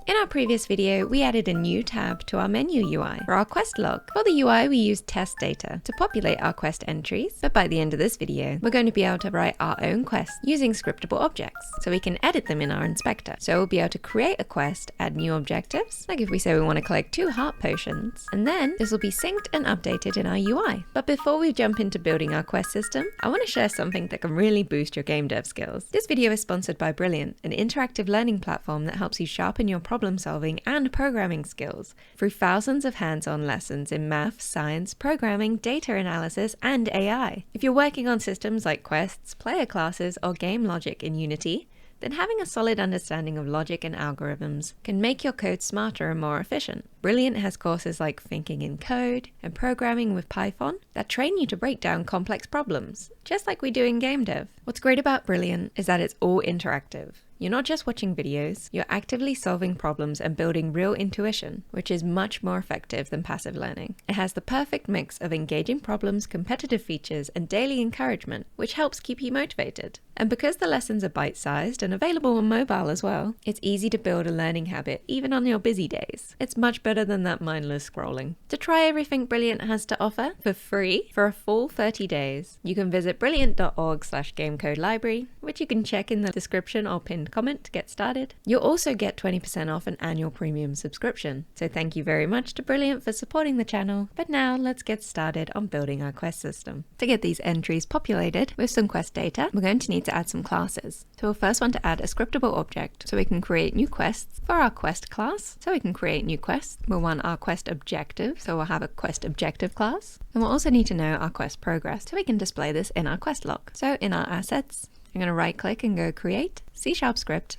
In our previous video, we added a new tab to our menu UI for our quest log. For the UI, we used test data to populate our quest entries, but by the end of this video, we're going to be able to write our own quest using scriptable objects, so we can edit them in our inspector. So we'll be able to create a quest, add new objectives, like if we say we want to collect 2 heart potions, and then this will be synced and updated in our UI. But before we jump into building our quest system, I want to share something that can really boost your game dev skills. This video is sponsored by Brilliant, an interactive learning platform that helps you sharpen your problem solving and programming skills through thousands of hands-on lessons in math, science, programming, data analysis, and AI. If you're working on systems like quests, player classes, or game logic in Unity, then having a solid understanding of logic and algorithms can make your code smarter and more efficient. Brilliant has courses like Thinking in Code and Programming with Python that train you to break down complex problems, just like we do in game dev. What's great about Brilliant is that it's all interactive. You're not just watching videos, you're actively solving problems and building real intuition, which is much more effective than passive learning. It has the perfect mix of engaging problems, competitive features, and daily encouragement, which helps keep you motivated. And because the lessons are bite-sized and available on mobile as well, it's easy to build a learning habit even on your busy days. It's much better than that mindless scrolling. To try everything Brilliant has to offer for free for a full 30 days, you can visit brilliant.org/gamecodelibrary, which you can check in the description or pinned comment to get started. You'll also get 20% off an annual premium subscription. So thank you very much to Brilliant for supporting the channel. But now let's get started on building our quest system. To get these entries populated with some quest data, we're going to need to add some classes. So we'll first want to add a scriptable object so we can create new quests. For our quest class, so we can create new quests, we'll want our quest objective, so we'll have a quest objective class. And we'll also need to know our quest progress so we can display this in our quest log. So in our assets, I'm going to right click and go create C# script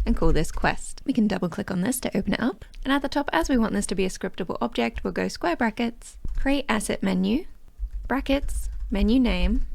and call this quest. We can double click on this to open it up. And at the top, as we want this to be a scriptable object, we'll go square brackets, create asset menu, brackets, menu name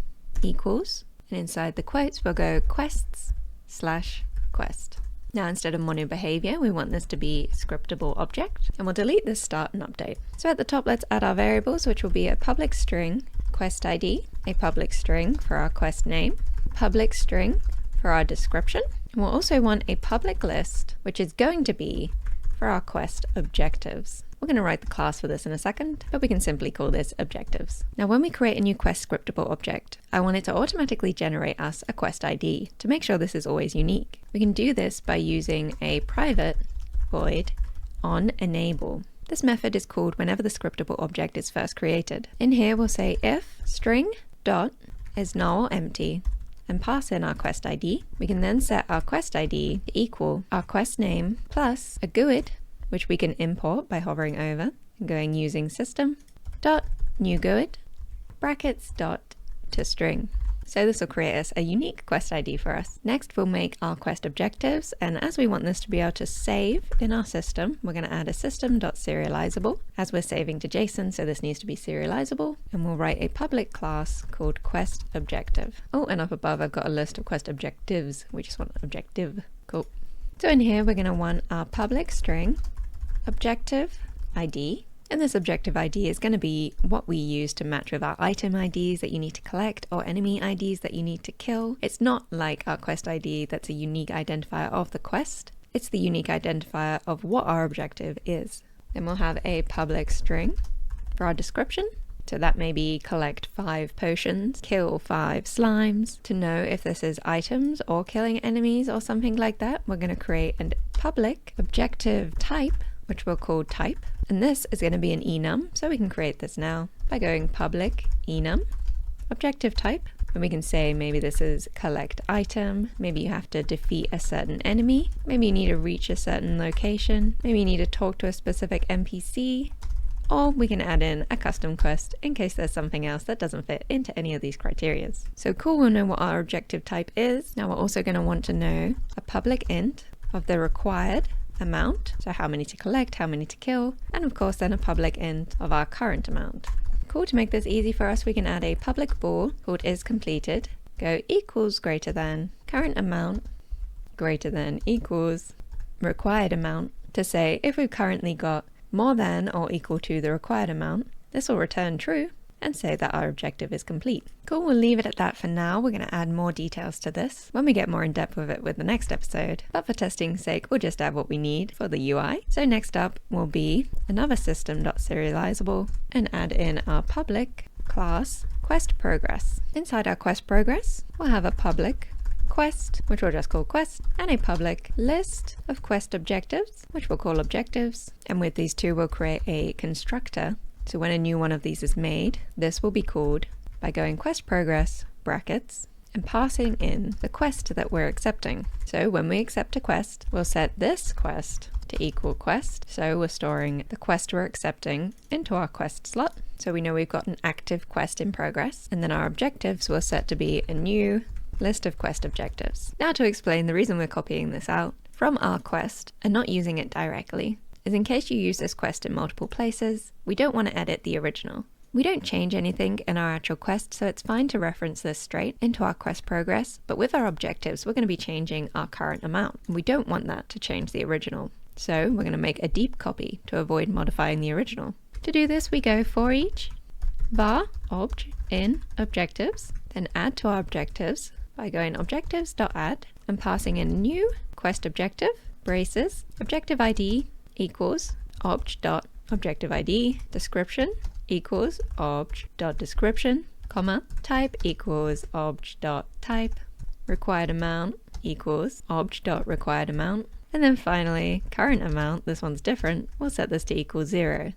equals, and inside the quotes, we'll go quests/quest. Now instead of mono behavior, we want this to be scriptable object, and we'll delete this start and update. So at the top, let's add our variables, which will be a public string QuestID, a public string for our quest name, public string for our description. And we'll also want a public list, which is going to be for our quest objectives. We're going to write the class for this in a second, but we can simply call this objectives. Now when we create a new quest scriptable object, I want it to automatically generate us a quest ID to make sure this is always unique. We can do this by using a private void onEnable. This method is called whenever the scriptable object is first created. In here we'll say if string dot is null or empty and pass in our quest ID. We can then set our quest ID to equal our quest name plus a GUID, which we can import by hovering over and going using system dot new GUID brackets dot to string. So this will create us a unique quest ID for us. Next, we'll make our quest objectives, and as we want this to be able to save in our system, we're going to add a system.serializable as we're saving to JSON, so this needs to be serializable, and we'll write a public class called quest objective. Oh, and up above I've got a list of quest objectives. We just want objective. Cool. So in here we're going to want our public string objective ID. And this objective ID is going to be what we use to match with our item IDs that you need to collect or enemy IDs that you need to kill. It's not like our quest ID that's a unique identifier of the quest. It's the unique identifier of what our objective is. Then we'll have a public string for our description. So that may be collect 5 potions, kill 5 slimes. To know if this is items or killing enemies or something like that, we're going to create a public objective type, which we'll call type. And this is going to be an enum, so we can create this now by going public enum objective type. And we can say maybe this is collect item, maybe you have to defeat a certain enemy, maybe you need to reach a certain location, maybe you need to talk to a specific NPC, or we can add in a custom quest in case there's something else that doesn't fit into any of these criteria. So cool, we'll know what our objective type is. Now we're also going to want to know a public int of the required amount, so how many to collect, how many to kill, and of course then a public int of our current amount. Cool, to make this easy for us, we can add a public bool called isCompleted, go equals greater than current amount greater than equals required amount to say if we've currently got more than or equal to the required amount, this will return true. and say that our objective is complete. Cool, we'll leave it at that for now. We're going to add more details to this when we get more in depth with it with the next episode. But for testing's sake, we'll just add what we need for the UI. So next up will be another system.serializable and add in our public class quest progress. Inside our quest progress, we'll have a public quest, which we'll just call quest, and a public list of quest objectives, which we'll call objectives. And with these two, we'll create a constructor. So when a new one of these is made, this will be called by going quest progress brackets and passing in the quest that we're accepting. So when we accept a quest, we'll set this quest to equal quest. So we're storing the quest we're accepting into our quest slot. So we know we've got an active quest in progress. And then our objectives will set to be a new list of quest objectives. Now to explain the reason we're copying this out from our quest and not using it directly is in case you use this quest in multiple places, we don't want to edit the original. We don't change anything in our actual quest, so it's fine to reference this straight into our quest progress, but with our objectives, we're going to be changing our current amount. We don't want that to change the original. So we're going to make a deep copy to avoid modifying the original. To do this, we go for each var obj in objectives, then add to our objectives by going objectives.add and passing in new quest objective, braces, objective ID equals obj.objective ID, description equals obj.description, comma, type equals obj.type, required amount equals obj.required amount, and then finally, current amount, this one's different, we'll set this to equal 0,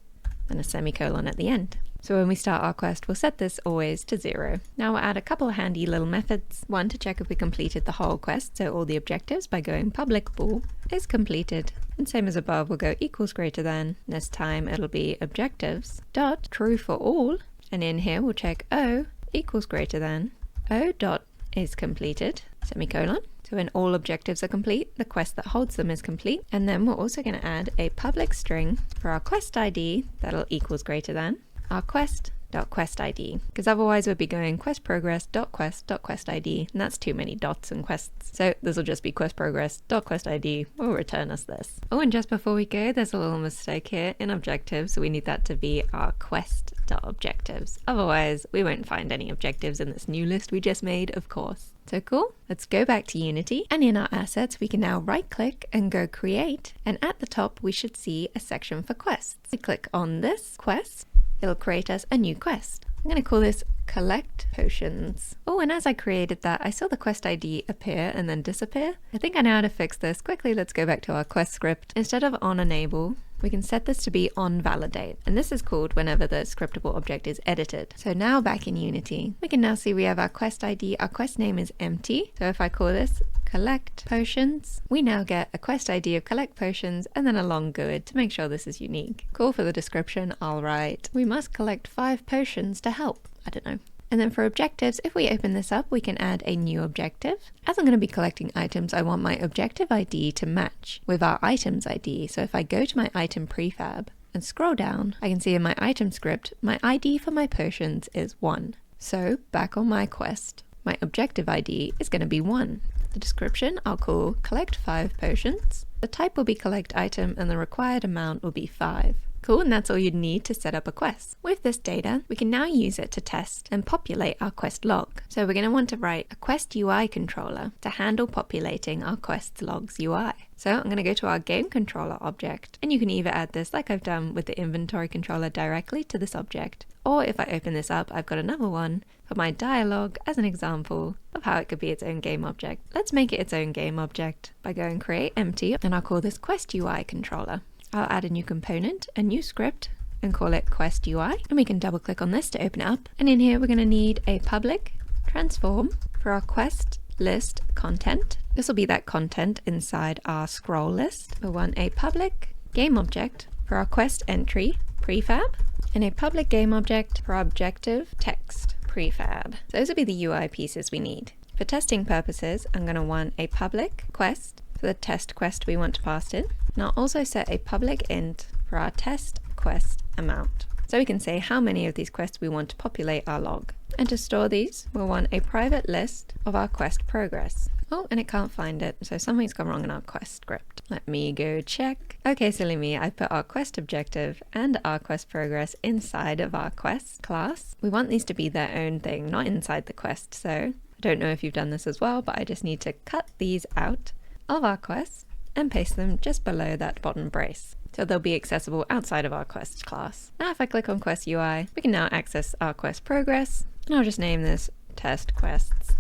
and a semicolon at the end. So when we start our quest, we'll set this always to 0. Now we'll add a couple of handy little methods. One to check if we completed the whole quest, so all the objectives by going public bool is completed. And same as above, we'll go equals greater than. This time it'll be objectives dot true for all. And in here we'll check O equals greater than. O dot is completed, semicolon. So when all objectives are complete, the quest that holds them is complete. And then we're also going to add a public string for our quest ID that'll equals greater than our quest.questID, because otherwise we'd be going questProgress.quest.questID, and that's too many dots and quests. So this will just be questProgress.questID will return us this. Oh, and just before we go, there's a little mistake here in objectives, so we need that to be our quest.objectives. Otherwise, we won't find any objectives in this new list we just made, of course. So cool. Let's go back to Unity, and in our assets we can now right click and go create, and at the top we should see a section for quests. We click on this quest, it'll create us a new quest. I'm going to call this collect potions. Oh, and as I created that, I saw the quest ID appear and then disappear. I think I know how to fix this. Quickly, let's go back to our quest script. Instead of on enable, we can set this to be on validate. And this is called whenever the scriptable object is edited. So now back in Unity, we can now see we have our quest ID. Our quest name is empty. So if I call this collect potions, we now get a quest ID of collect potions and then a long GUID to make sure this is unique. Cool. For the description, I'll write, we must collect 5 potions to help. I don't know. And then for objectives, if we open this up, we can add a new objective. As I'm going to be collecting items, I want my objective ID to match with our items ID. So if I go to my item prefab and scroll down, I can see in my item script, my ID for my potions is 1. So back on my quest, my objective ID is going to be 1. The description I'll call collect 5 potions. The type will be collect item and the required amount will be 5. Cool, and that's all you'd need to set up a quest. With this data, we can now use it to test and populate our quest log. So we're going to want to write a quest UI controller to handle populating our quest logs UI. So I'm going to go to our game controller object, and you can either add this like I've done with the inventory controller directly to this object, or if I open this up, I've got another one for my dialogue as an example of how it could be its own game object. Let's make it its own game object by going create empty, and I'll call this quest UI controller. I'll add a new component, a new script, and call it Quest UI. And we can double click on this to open it up. And in here, we're going to need a public transform for our quest list content. This will be that content inside our scroll list. We'll want a public game object for our quest entry prefab, and a public game object for our objective text prefab. So those will be the UI pieces we need. For testing purposes, I'm going to want a public quest for the test quest we want to pass in. And I'll also set a public int for our test quest amount. So we can say how many of these quests we want to populate our log. And to store these, we'll want a private list of our quest progress. Oh, and it can't find it, so something's gone wrong in our quest script. Let me go check. Okay, silly me, I put our quest objective and our quest progress inside of our quest class. We want these to be their own thing, not inside the quest, so I don't know if you've done this as well, but I just need to cut these out of our quest and paste them just below that bottom brace, so they'll be accessible outside of our quest class. Now if I click on Quest UI, we can now access our quest progress, and I'll just name this test quests.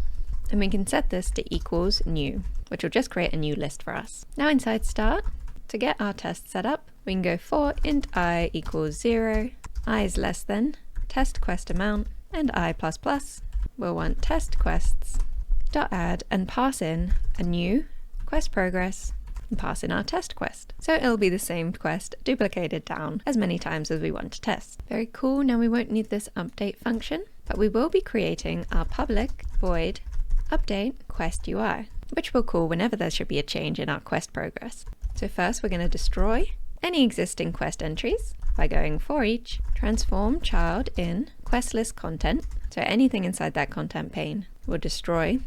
And we can set this to equals new, which will just create a new list for us. Now inside start, to get our test set up, we can go for int I equals 0, I is less than, test quest amount, and I++. We'll want test quests dot add and pass in a new quest progress and pass in our test quest. So it'll be the same quest duplicated down as many times as we want to test. Very cool. Now we won't need this update function, but we will be creating our public void update quest UI, which we'll call whenever there should be a change in our quest progress. So first we're going to destroy any existing quest entries by going for each transform child in quest list content. So anything inside that content pane, we'll destroy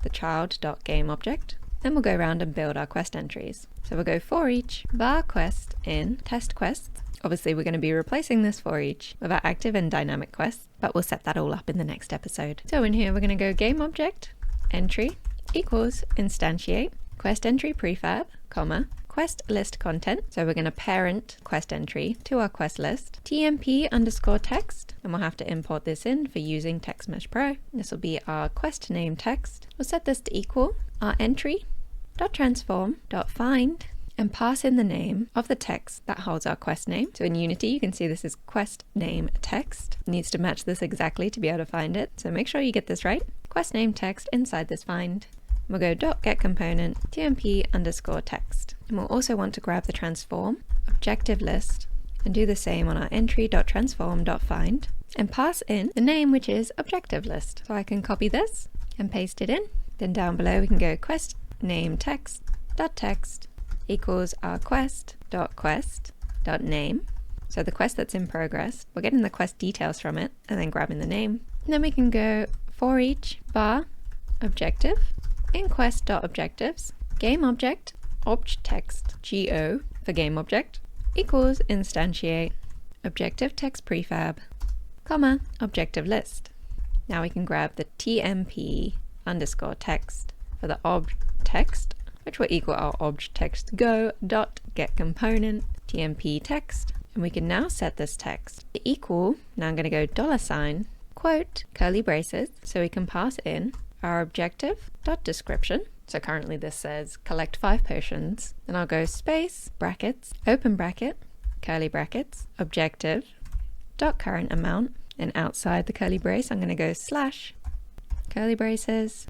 the child.game object. Then we'll go around and build our quest entries. So we'll go for each var quest in test quests. Obviously we're going to be replacing this for each with our active and dynamic quests, but we'll set that all up in the next episode. So in here we're going to go game object entry equals instantiate quest entry prefab, comma, quest list content. So we're going to parent quest entry to our quest list, tmp underscore text, and we'll have to import this in for using Text Mesh Pro. This will be our quest name text. We'll set this to equal our entry dot transform dot find and pass in the name of the text that holds our quest name. So in Unity you can see this is quest name text. It needs to match this exactly to be able to find it, so make sure you get this right. Quest name text inside this find. We'll go dot get component tmp underscore text, and we'll also want to grab the transform objective list and do the same on our entry dot transform dot find and pass in the name, which is objective list. So I can copy this and paste it in. Then down below we can go quest name text dot text equals our quest dot name. So the quest that's in progress, we're getting the quest details from it and then grabbing the name. And then we can go for each var objective in quest dot objectives game object obj text go for game object equals instantiate objective text prefab, comma, objective list. Now we can grab the tmp underscore text for the obj text, which will equal our obj text go dot get component tmp text, and we can now set this text to equal, now I'm going to go $ quote curly braces, so we can pass in our objective dot description. So currently this says collect 5 potions, and I'll go space brackets open bracket curly brackets objective dot current amount, and outside the curly brace I'm going to go slash curly braces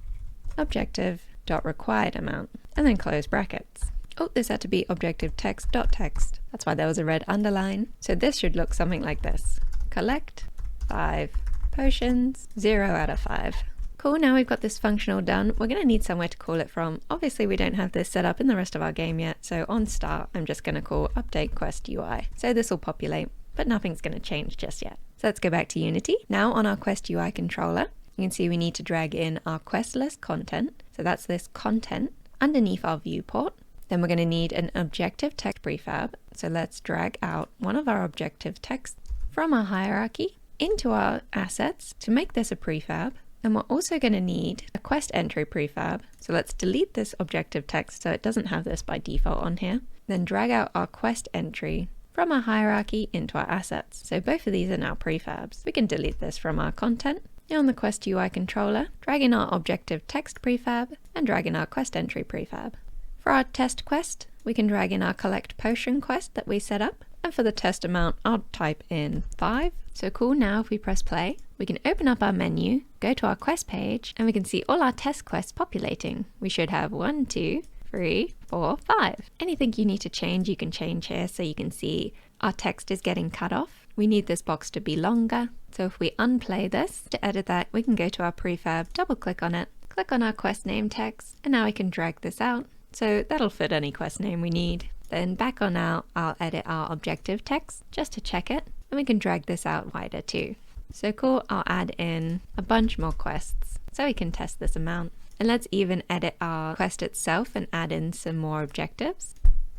objective dot required amount, and then close brackets. Oh, this had to be objective text dot text. That's why there was a red underline. So this should look something like this. Collect 5 potions, 0 out of 5. Cool, now we've got this functional done. We're going to need somewhere to call it from. Obviously we don't have this set up in the rest of our game yet, so on start I'm just going to call update quest UI. So this will populate, but nothing's going to change just yet. So let's go back to Unity. Now on our quest UI controller, you can see we need to drag in our quest list content. So that's this content underneath our viewport. Then we're going to need an objective text prefab. So let's drag out one of our objective texts from our hierarchy into our assets to make this a prefab. And we're also going to need a quest entry prefab. So let's delete this objective text so it doesn't have this by default on here. Then drag out our quest entry from our hierarchy into our assets. So both of these are now prefabs. We can delete this from our content. Now on the Quest UI controller, drag in our objective text prefab and drag in our quest entry prefab. For our test quest, we can drag in our collect potion quest that we set up, and for the test amount, I'll type in 5. So cool, now if we press play, we can open up our menu, go to our quest page, and we can see all our test quests populating. We should have 1, 2, 3, 4, 5. Anything you need to change, you can change here, so you can see our text is getting cut off. We need this box to be longer. So if we unplay this, to edit that, we can go to our prefab, double click on it, click on our quest name text, and now we can drag this out. So that'll fit any quest name we need. Then back on out, I'll edit our objective text just to check it, and we can drag this out wider too. So cool, I'll add in a bunch more quests so we can test this amount. And let's even edit our quest itself and add in some more objectives.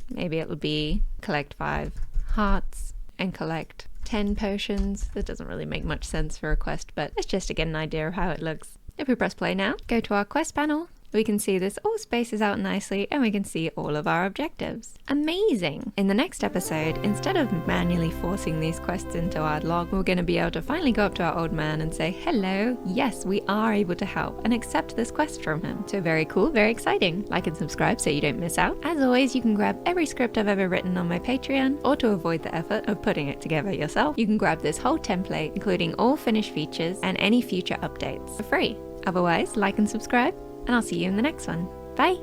Maybe it'll be collect 5 hearts and collect 10 potions. That doesn't really make much sense for a quest, but it's just to get an idea of how it looks. If we press play now, go to our quest panel, we can see this all spaces out nicely and we can see all of our objectives. Amazing! In the next episode, instead of manually forcing these quests into our log, we're going to be able to finally go up to our old man and say, hello, yes, we are able to help, and accept this quest from him. So very cool, very exciting. Like and subscribe so you don't miss out. As always, you can grab every script I've ever written on my Patreon, or to avoid the effort of putting it together yourself, you can grab this whole template, including all finished features and any future updates for free. Otherwise, like and subscribe, and I'll see you in the next one. Bye!